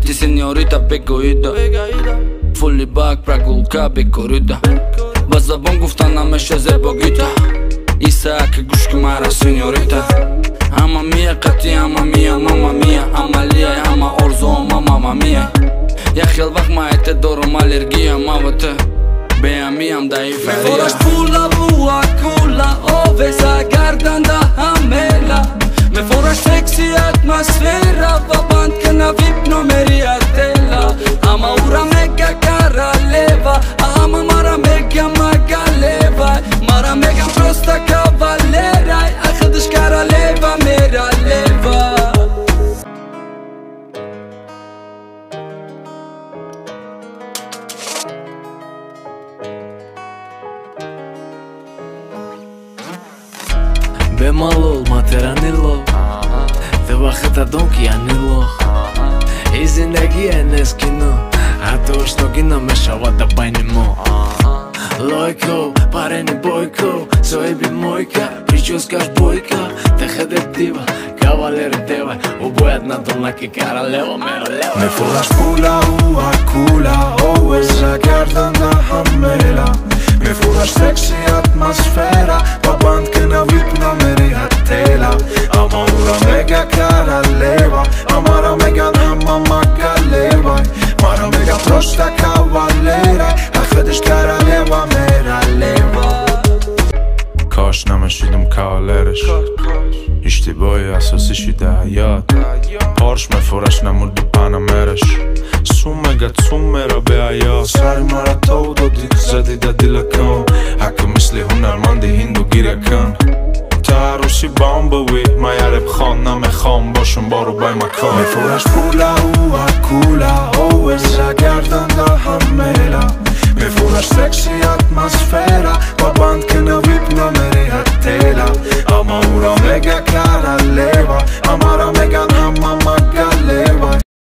Ti señorita بگویدا فولی باک برگولکا بکوریدا با زبان گفتن همشه زباگیتا ایسا که گوش که مرا سینیوریتا اما میه قطی اما میه ماما میه عملیه اما ارزو اما ماما میه یه خیل وقت مایت دارم الرژی اما و تو بیامیم دایی فریه میخورش پولا بوا کولا آویزا گردن ده همیلا میخورش سکسی اتمسفیرا و بند کنه ویپ نومری اتلا اما او را میگه کارا لیوا اما مرا میگه مگه لیوا مرا میگه پروستا کاوالیرای اخدش کارا لیوا میرا لیوا במלול מטרני לוב ובחטא דונקי אני לוח и зиндаги энес кино а то что кино мешало да байнемо лойко парени бойко соеби мойка прическа бойка те детектива кавалер дева убоят на долнаки королева меролева Me furash pula u akula always a garden da hamela Me furash sexy atmosfera pa band kena vip na meri hatela Amara mega cara leva Amara mega hamma magaleva Mara mega prosta cavalera Akhadish cara leva mera leva Kash نمشیدم کالرش اشتباهی اساسیشی ده حیات پارش مفورش نموردی پنامرش سومگت سومرا به حیات سری مرا تو دادی زدی دادی لکن حکم مثل هنرمندی هندو گیره کن تا عروسی بام بوی ما یرب خان نمیخوام باشم بارو بای مکان میفورش پولا